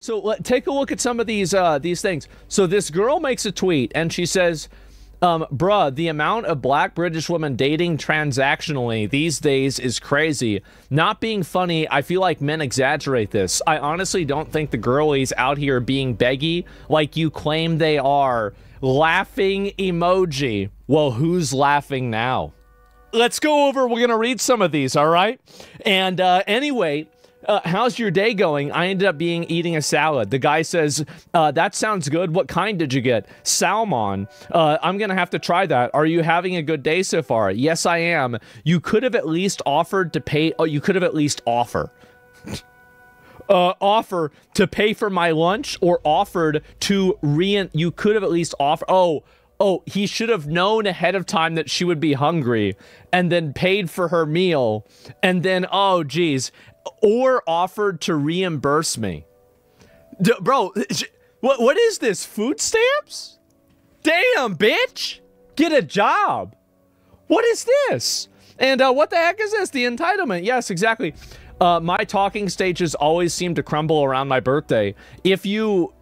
So take a look at some of these things. So this girl makes a tweet and she says, bruh, the amount of black British women dating transactionally these days is crazy. Not being funny, I feel like men exaggerate this. I honestly don't think the girlies out here being beggy like you claim they are. Laughing emoji. Well, who's laughing now? Let's go over, we're gonna read some of these, all right? And anyway, how's your day going? I ended up eating a salad. The guy says, that sounds good. What kind did you get? Salmon. I'm gonna have to try that. Are you having a good day so far? Yes, I am. You could have at least offered to pay. Oh, you could have at least offer to pay for my lunch, or offered to you could have at least offered. Oh, he should have known ahead of time that she would be hungry and then paid for her meal and then, oh, geez, or offered to reimburse me. Bro, what is this? Food stamps? Damn, bitch. Get a job. What is this? And what the heck is this? The entitlement. Yes, exactly. My talking stages always seem to crumble around my birthday. If you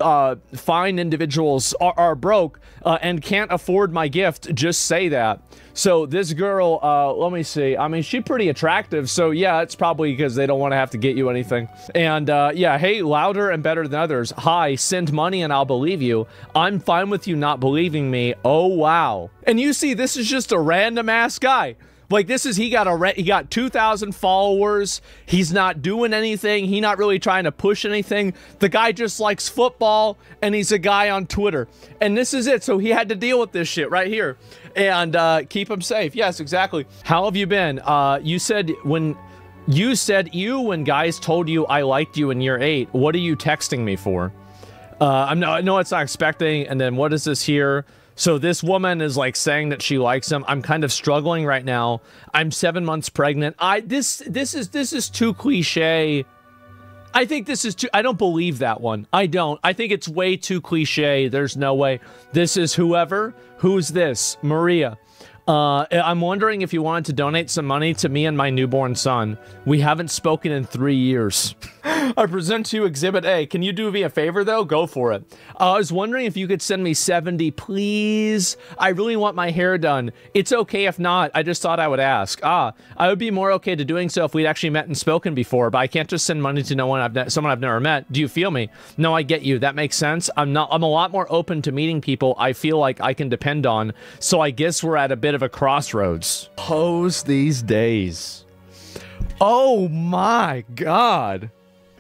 find individuals are broke and can't afford my gift, just say that. So this girl, let me see. I mean, she's pretty attractive. So yeah, it's probably because they don't want to have to get you anything. And yeah, hey, louder and better than others. Hi, send money and I'll believe you. I'm fine with you not believing me. Oh, wow. And you see, this is just a random ass guy. Like, this is, he got 2,000 followers. He's not doing anything. He's not really trying to push anything. The guy just likes football, and he's a guy on Twitter. And this is it. So he had to deal with this shit right here. And keep him safe. Yes, exactly. How have you been? You said when guys told you I liked you in year 8, what are you texting me for? I know it's not expecting. And then what is this here? So this woman is like saying that she likes him. I'm kind of struggling right now. I'm 7 months pregnant. This is too cliche. I think this is too, I don't believe that one. I don't. I think it's way too cliche. There's no way. This is whoever. Who's this? Maria. I'm wondering if you wanted to donate some money to me and my newborn son. We haven't spoken in 3 years. I present to you Exhibit A. Can you do me a favor, though? Go for it. I was wondering if you could send me 70, please. I really want my hair done. It's okay if not. I just thought I would ask. I would be more okay to doing so if we'd actually met and spoken before, but I can't just send money to someone I've never met. Do you feel me? No, I get you. That makes sense. I'm a lot more open to meeting people I feel like I can depend on, so I guess we're at a bit of a crossroads. Hoes these days. Oh my God.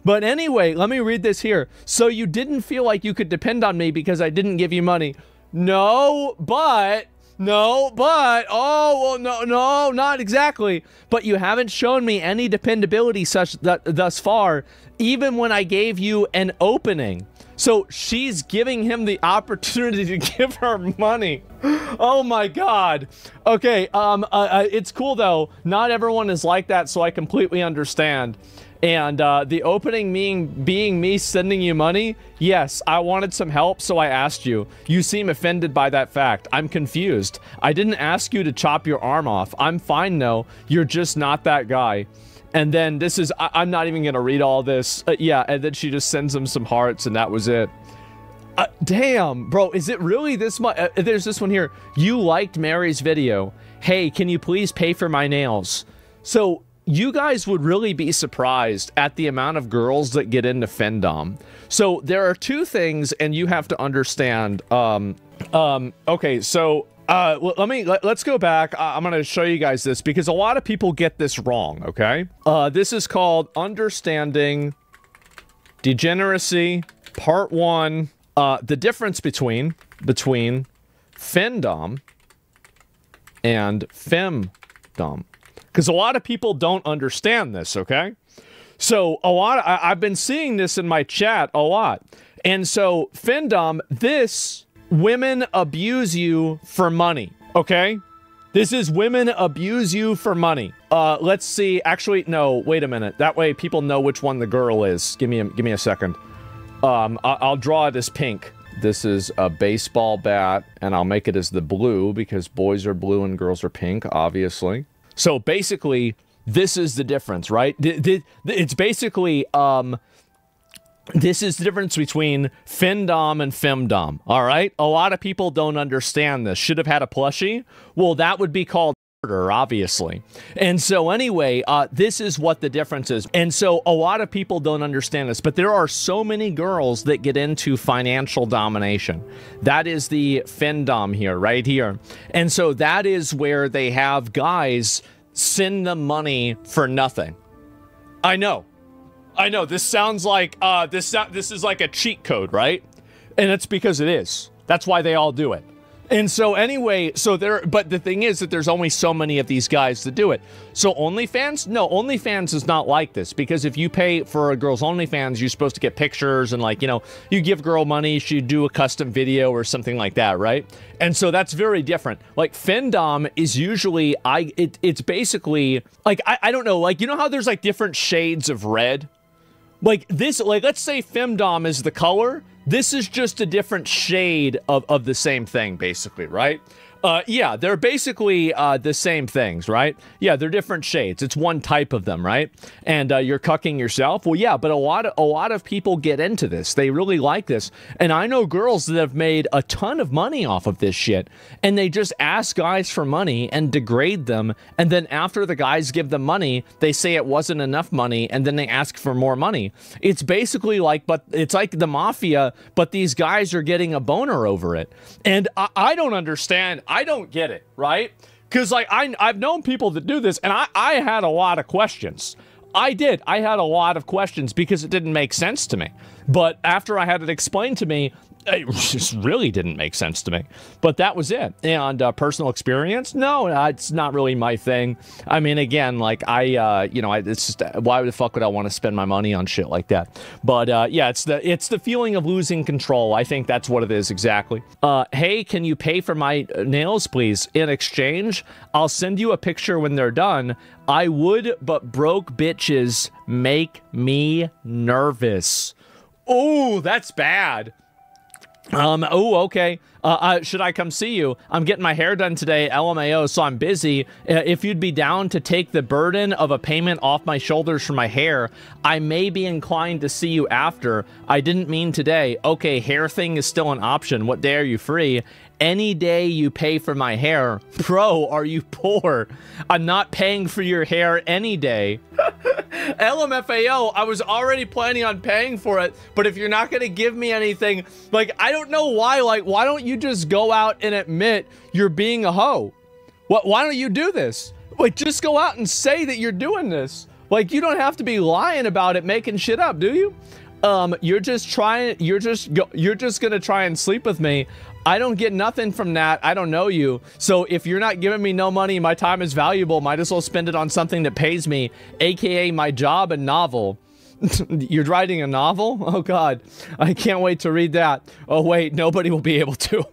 But anyway, let me read this here. So you didn't feel like you could depend on me because I didn't give you money. No, but, oh, well, no, not exactly. But you haven't shown me any dependability thus far, even when I gave you an opening. So she's giving him the opportunity to give her money. Oh my God. Okay, it's cool though. Not everyone is like that, so I completely understand. And the opening being me sending you money? Yes, I wanted some help, so I asked you. You seem offended by that fact. I'm confused. I didn't ask you to chop your arm off. I'm fine, though. You're just not that guy. And then this is, I'm not even going to read all this. Yeah, and then she just sends him some hearts, and that was it. Damn, bro, is it really this much? There's this one here. You liked Mary's video. Hey, can you please pay for my nails? So, you guys would really be surprised at the amount of girls that get into Fendom. So, there are two things, and you have to understand. Okay, so... let's go back. I'm going to show you guys this because a lot of people get this wrong, okay? This is called Understanding Degeneracy, Part 1. The difference between Fendom and Femdom. Because a lot of people don't understand this, okay? So, I've been seeing this in my chat a lot. And so, Fendom, women abuse you for money, okay? This is women abuse you for money. Let's see. Actually, no, wait a minute. That way people know which one the girl is. Give me a second. I'll draw it as pink. This is a baseball bat, and I'll make it as the blue because boys are blue and girls are pink, obviously. So basically, this is the difference, right? It's basically, This is the difference between findom and femdom, all right? A lot of people don't understand this. Should have had a plushie? Well, that would be called murder, obviously. And so anyway, this is what the difference is. And so a lot of people don't understand this, but there are so many girls that get into financial domination. That is the findom here, right here. And so that is where they have guys send them money for nothing. I know, this sounds like, this is like a cheat code, right? And it's because it is. That's why they all do it. And so anyway, but the thing is that there's only so many of these guys that do it. So OnlyFans? No, OnlyFans is not like this, because if you pay for a girl's OnlyFans, you're supposed to get pictures and, like, you know, you give girl money, she do a custom video or something like that, right? And so that's very different. Like, findom is usually, it's basically, like, I don't know, like, you know how there's, like, different shades of red? Like this, like, let's say femdom is the color. This is just a different shade of the same thing, basically, right? Yeah, they're basically the same things, right? Yeah, they're different shades. It's one type of them, right? And you're cucking yourself. Well, yeah, but a lot of people get into this. They really like this. And I know girls that have made a ton of money off of this shit, and they just ask guys for money and degrade them. And then after the guys give them money, they say it wasn't enough money, and then they ask for more money. It's basically like, but it's like the mafia, but these guys are getting a boner over it. And I don't understand. I don't get it, right? Because, like, I've known people that do this, and I had a lot of questions. I had a lot of questions because it didn't make sense to me. But after I had it explained to me, it just really didn't make sense to me. But that was it. And personal experience? No, it's not really my thing. I mean, again, like, you know, it's just, why the fuck would I want to spend my money on shit like that? But yeah, it's the feeling of losing control. I think that's what it is exactly. Hey, can you pay for my nails, please? In exchange, I'll send you a picture when they're done. I would, but broke bitches make me nervous. Oh, that's bad. Oh, okay. Should I come see you? I'm getting my hair done today, LMAO, so I'm busy. If you'd be down to take the burden of a payment off my shoulders for my hair, I may be inclined to see you after. I didn't mean today. Okay, hair thing is still an option. What day are you free? Any day you pay for my hair. Bro, are you poor? I'm not paying for your hair any day. LMFAO, I was already planning on paying for it, but if you're not gonna give me anything, like, I don't know why, like, why don't you just go out and admit you're being a hoe? Why don't you do this? Like, just go out and say that you're doing this. Like, you don't have to be lying about it, making shit up, do you? You're just gonna try and sleep with me. I don't get nothing from that. I don't know you. So if you're not giving me no money, my time is valuable. Might as well spend it on something that pays me, aka my job and novel. You're writing a novel? Oh God, I can't wait to read that. Oh wait, nobody will be able to.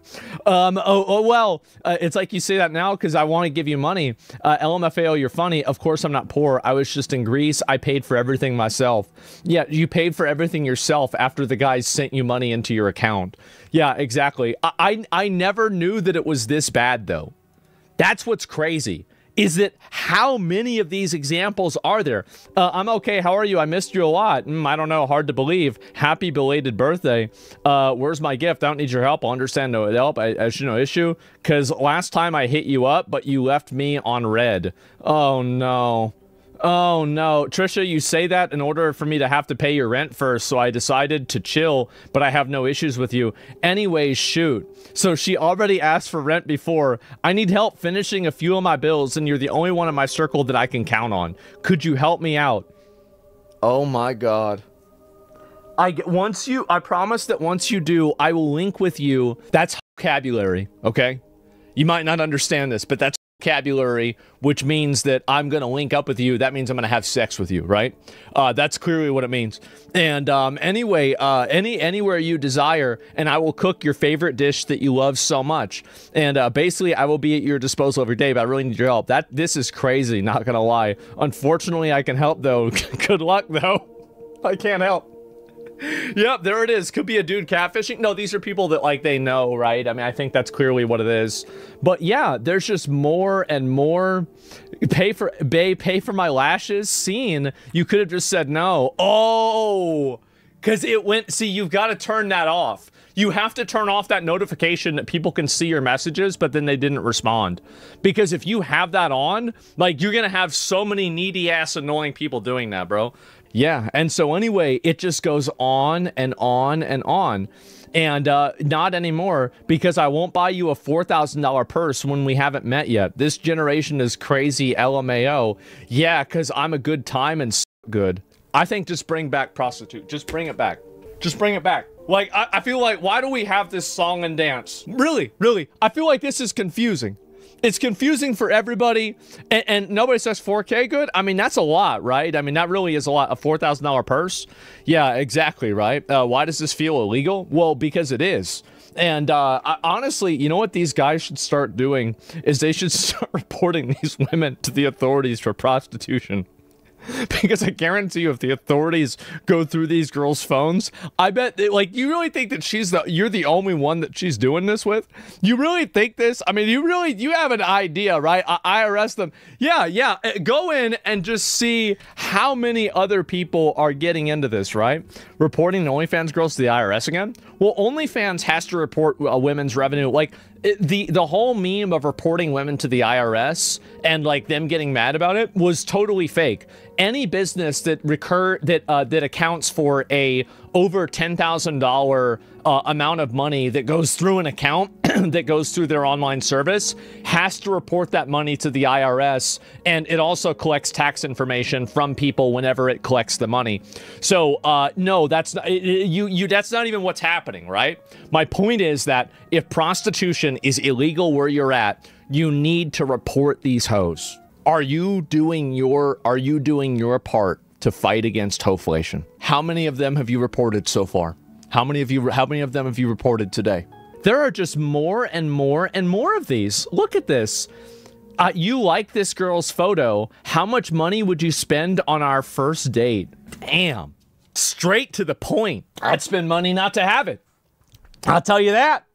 Well, it's like you say that now because I want to give you money. LMFAO, you're funny. Of course I'm not poor. I was just in Greece. I paid for everything myself. Yeah, you paid for everything yourself after the guys sent you money into your account. Yeah, exactly. I never knew that it was this bad though. That's what's crazy. Is that how many of these examples are there? I'm okay. How are you? I missed you a lot. I don't know. Hard to believe. Happy belated birthday. Where's my gift? I don't need your help. I'll understand no help. I should no issue. Because last time I hit you up, but you left me on red. Oh, no. Oh, no. Trisha, you say that in order for me to have to pay your rent first, so I decided to chill, but I have no issues with you. Anyways, shoot. So she already asked for rent before. I need help finishing a few of my bills, and you're the only one in my circle that I can count on. Could you help me out? Oh, my God. I promise that once you do, I will link with you. That's vocabulary, okay? You might not understand this, but that's vocabulary, which means that I'm gonna link up with you. That means I'm gonna have sex with you, right? That's clearly what it means. And anyway, anywhere you desire, and I will cook your favorite dish that you love so much. And basically, I will be at your disposal every day. But I really need your help. This is crazy. Not gonna lie. Unfortunately, I can help though. Good luck though. I can't help. Yep, there it is. Could be a dude catfishing. No, these are people that, like, they know, right? I mean, I think that's clearly what it is. But yeah, there's just more and more. Pay for my lashes scene. You could have just said no. Oh, Because it went, see, you've got to turn that off. You have to turn off that notification that people can see your messages, but then they didn't respond. Because if you have that on, like, you're going to have so many needy ass annoying people doing that, bro. Yeah, and so anyway, it just goes on and on and on. And not anymore, because I won't buy you a $4,000 purse when we haven't met yet. This generation is crazy, LMAO. Yeah, because I'm a good time and good. I think just bring back prostitute. Just bring it back. Just bring it back. Like, I feel like, why do we have this song and dance? Really, really. I feel like this is confusing. It's confusing for everybody, and nobody says 4K good? I mean, that's a lot, right? I mean, that really is a lot. A $4,000 purse? Yeah, exactly, right? Why does this feel illegal? Well, because it is. And honestly, you know what these guys should start doing? Is they should start reporting these women to the authorities for prostitution. Because I guarantee you, if the authorities go through these girls' phones, I bet they, like, you really think that you're the only one that she's doing this with? You really think this? I mean, you have an idea, right? I arrest them. Yeah. Go in and just see how many other people are getting into this, right? Reporting the OnlyFans girls to the IRS again? Well, OnlyFans has to report women's revenue. Like, the whole meme of reporting women to the IRS and like them getting mad about it was totally fake. Any business that that accounts for a over $10,000 amount of money that goes through an account that goes through their online service has to report that money to the IRS, and it also collects tax information from people whenever it collects the money. So no, that's not, that's not even what's happening, right? My point is that if prostitution is illegal where you're at, you need to report these hoes. Are you doing your part to fight against hoeflation? How many of them have you reported so far? How many of them have you reported today? There are just more and more and more of these. Look at this. You like this girl's photo. How much money would you spend on our first date? Damn. Straight to the point. I'd spend money not to have it. I'll tell you that.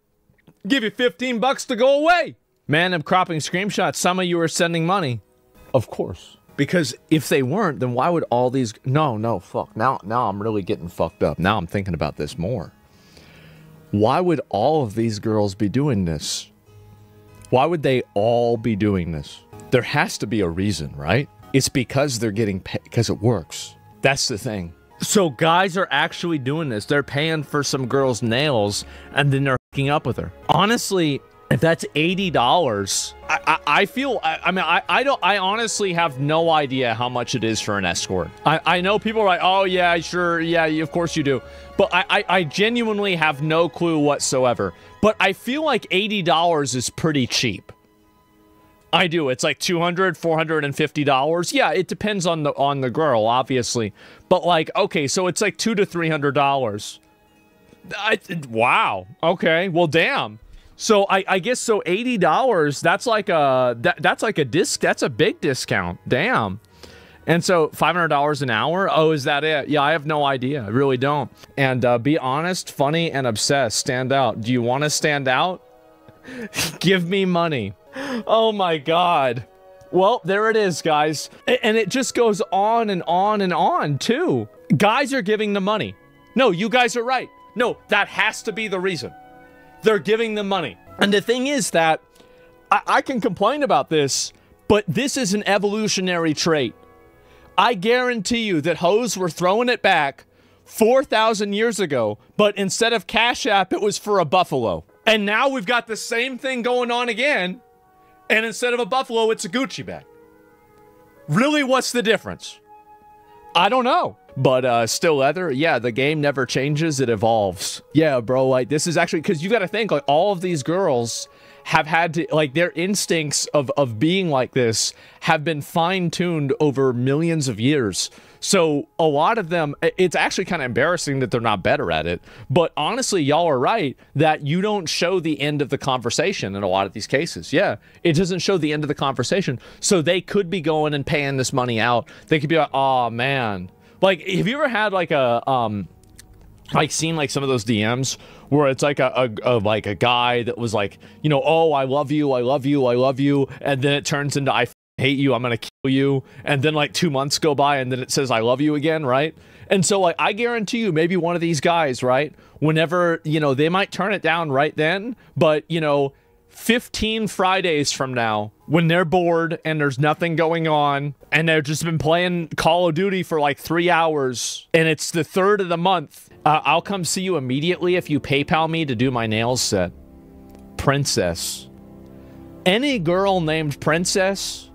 Give you 15 bucks to go away. Man, I'm cropping screenshots. Some of you are sending money. Of course. Because if they weren't, then why would all these... No, fuck. Now I'm really getting fucked up. Now I'm thinking about this more. Why would all of these girls be doing this? Why would they all be doing this? There has to be a reason, right? It's because they're getting paid, because it works. That's the thing. So guys are actually doing this. They're paying for some girl's nails, and then they're hooking up with her. Honestly... if that's $80, I feel, I mean, I honestly have no idea how much it is for an escort. I know people are like, oh yeah, sure, yeah, of course you do. But I genuinely have no clue whatsoever. But I feel like $80 is pretty cheap. I do. It's like $200, $450. Yeah, it depends on the girl, obviously. But like, okay, so it's like $200 to $300. Wow. Okay. Well, damn. So I guess so $80, that's like a big discount. Damn. And so $500 an hour? Oh, is that it? Yeah, I have no idea. I really don't. And be honest, funny, and obsessed. Stand out. Do you want to stand out? Give me money. Oh my God. Well, there it is, guys. And it just goes on and on and on, too. Guys are giving the money. No, you guys are right. No, that has to be the reason. They're giving them money. And the thing is that I can complain about this, but this is an evolutionary trait. I guarantee you that hoes were throwing it back 4,000 years ago, but instead of Cash App, it was for a buffalo. And now we've got the same thing going on again, and instead of a buffalo, it's a Gucci bag. Really, what's the difference? I don't know. But still leather, yeah, the game never changes, it evolves. Yeah, bro, like, this is actually, because you got to think, like, all of these girls have had to, like, their instincts of being like this have been fine-tuned over millions of years. So a lot of them, it's actually kind of embarrassing that they're not better at it. But honestly, y'all are right that you don't show the end of the conversation in a lot of these cases. Yeah, it doesn't show the end of the conversation. So they could be going and paying this money out. They could be like, oh, man. Like, have you ever had like a, like seen like some of those DMs where it's like a guy that was like, you know, oh, I love you, I love you, I love you. And then it turns into, I hate you, I'm going to kill you. And then like 2 months go by and then it says, I love you again, right? And so, like, I guarantee you, maybe one of these guys, right, whenever, you know, they might turn it down right then, but, you know, 15 Fridays from now, when they're bored and there's nothing going on, and they've just been playing Call of Duty for like 3 hours, and it's the 3rd of the month, I'll come see you immediately if you PayPal me to do my nails set. Princess. Any girl named Princess,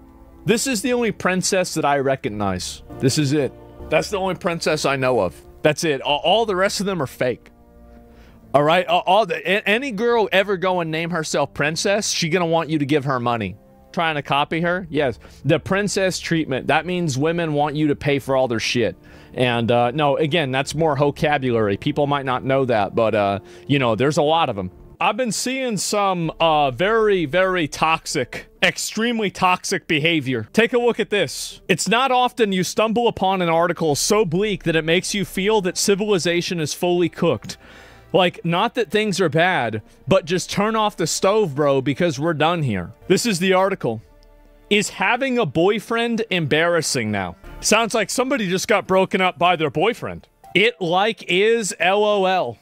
this is the only princess that I recognize. This is it. That's the only princess I know of. That's it. All the rest of them are fake. All right? Any girl ever go and name herself Princess, she gonna want you to give her money. Trying to copy her? Yes. The princess treatment. That means women want you to pay for all their shit. And, no, again, that's more vocabulary. People might not know that, but, you know, there's a lot of them. I've been seeing some very, very toxic, extremely toxic behavior. Take a look at this. It's not often you stumble upon an article so bleak that it makes you feel that civilization is fully cooked. Like, not that things are bad, but just turn off the stove, bro, because we're done here. This is the article. Is having a boyfriend embarrassing now? Sounds like somebody just got broken up by their boyfriend. It like is LOL.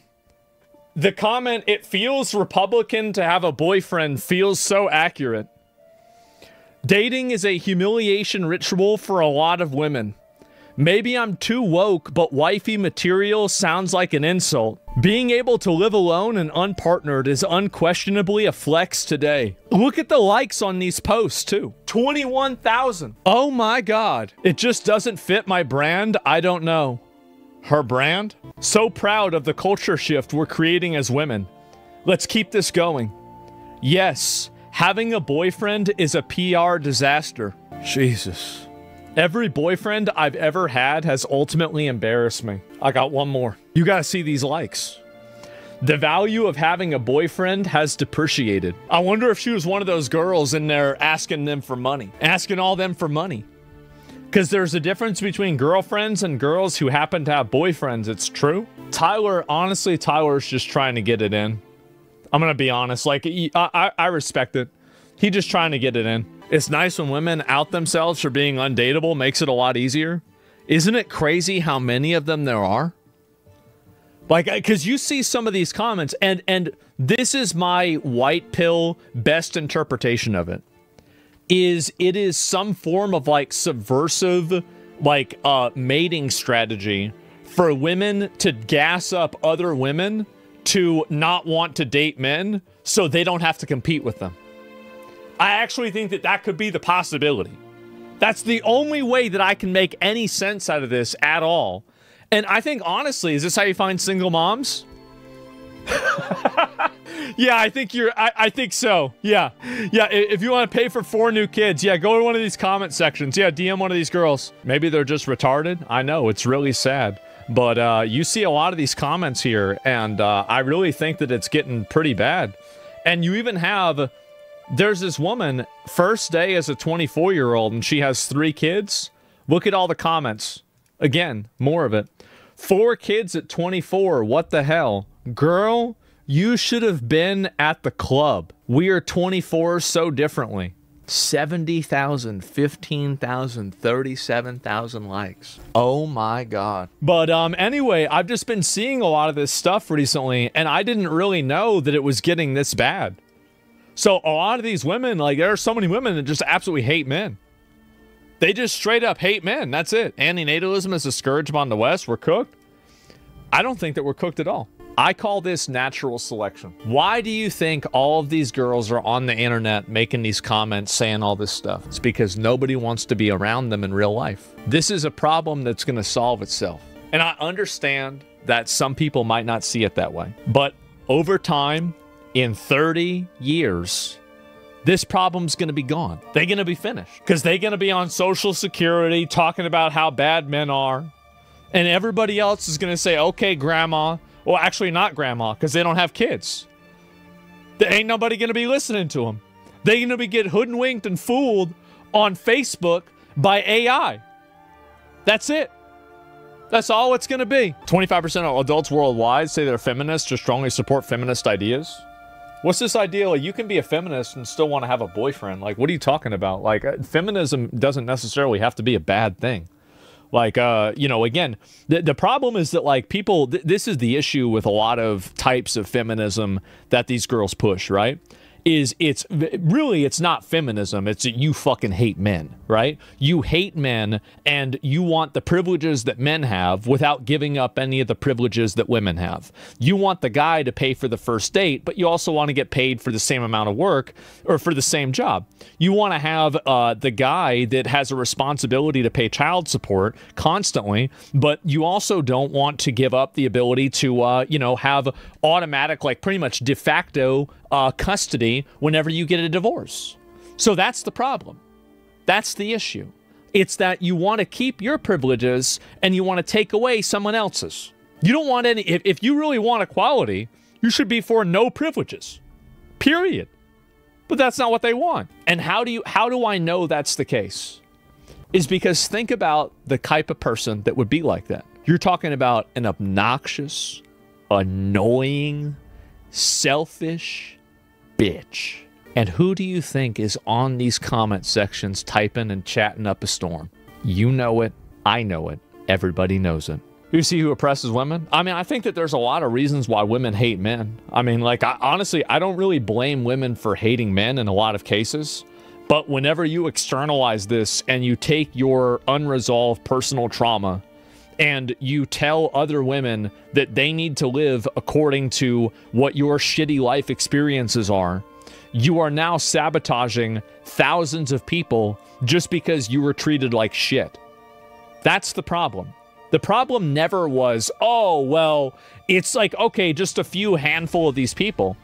The comment, it feels Republican to have a boyfriend, feels so accurate. Dating is a humiliation ritual for a lot of women. Maybe I'm too woke, but wifey material sounds like an insult. Being able to live alone and unpartnered is unquestionably a flex today. Look at the likes on these posts, too. 21,000. Oh my God. It just doesn't fit my brand. I don't know. Her brand? So proud of the culture shift we're creating as women. Let's keep this going. Yes, having a boyfriend is a PR disaster. Jesus. Every boyfriend I've ever had has ultimately embarrassed me. I got one more. You gotta see these likes. The value of having a boyfriend has depreciated. I wonder if she was one of those girls in there asking them for money. Asking all them for money. Because there's a difference between girlfriends and girls who happen to have boyfriends. It's true. Tyler, honestly, Tyler's just trying to get it in. I'm going to be honest. Like, I respect it. He just trying to get it in. It's nice when women out themselves for being undateable. Makes it a lot easier. Isn't it crazy how many of them there are? Like, because you see some of these comments, and this is my white pill best interpretation of it. It is some form of like subversive like mating strategy for women to gas up other women to not want to date men so they don't have to compete with them. I actually think that that could be the possibility. That's the only way that I can make any sense out of this at all. And I think honestly, is this how you find single moms? Yeah, I think I think so. Yeah. Yeah, if you want to pay for 4 new kids, yeah, go to one of these comment sections. Yeah, DM one of these girls. Maybe they're just retarded. I know, it's really sad. But you see a lot of these comments here, and I really think that it's getting pretty bad. And you even have, there's this woman, first day as a 24-year-old, and she has 3 kids. Look at all the comments. Again, more of it. 4 kids at 24, what the hell? Girl, you should have been at the club. We are 24 so differently. 70,000, 15,000, 37,000 likes. Oh my God. But anyway, I've just been seeing a lot of this stuff recently, and I didn't really know that it was getting this bad. So a lot of these women, like, there are so many women that just absolutely hate men. They just straight up hate men. That's it. Antinatalism is a scourge upon the West. We're cooked. I don't think that we're cooked at all. I call this natural selection. Why do you think all of these girls are on the internet making these comments saying all this stuff? It's because nobody wants to be around them in real life. This is a problem that's going to solve itself. And I understand that some people might not see it that way. But over time, in 30 years, this problem's going to be gone. They're going to be finished. Because they're going to be on Social Security talking about how bad men are. And everybody else is going to say, okay, grandma. Well, actually not grandma, because they don't have kids. There ain't nobody going to be listening to them. They're going to be get hoodwinked and fooled on Facebook by AI. That's it. That's all it's going to be. 25% of adults worldwide say they're feminists or strongly support feminist ideas. What's this idea? Like, you can be a feminist and still want to have a boyfriend. Like, what are you talking about? Like, feminism doesn't necessarily have to be a bad thing. Like, you know, again, the problem is that, like, people, this is the issue with a lot of types of feminism that these girls push, right? It's not feminism. It's that you fucking hate men, right? You hate men and you want the privileges that men have without giving up any of the privileges that women have. You want the guy to pay for the first date, but you also want to get paid for the same amount of work or for the same job. You want to have the guy that has a responsibility to pay child support constantly, but you also don't want to give up the ability to, you know, have automatic, like pretty much de facto custody whenever you get a divorce. So that's the problem. That's the issue. It's that you want to keep your privileges and you want to take away someone else's. You don't want any, if you really want equality, you should be for no privileges. Period. But that's not what they want. And how do I know that's the case? Is because think about the type of person that would be like that. You're talking about an obnoxious, annoying, selfish bitch. And who do you think is on these comment sections typing and chatting up a storm? You know it. I know it. Everybody knows it. You see who oppresses women? I mean, I think that there's a lot of reasons why women hate men. I mean, like, honestly, I don't really blame women for hating men in a lot of cases. But whenever you externalize this and you take your unresolved personal trauma and you tell other women that they need to live according to what your shitty life experiences are, you are now sabotaging thousands of people just because you were treated like shit. That's the problem. The problem never was, oh, well, it's like, okay, just a few handful of these people.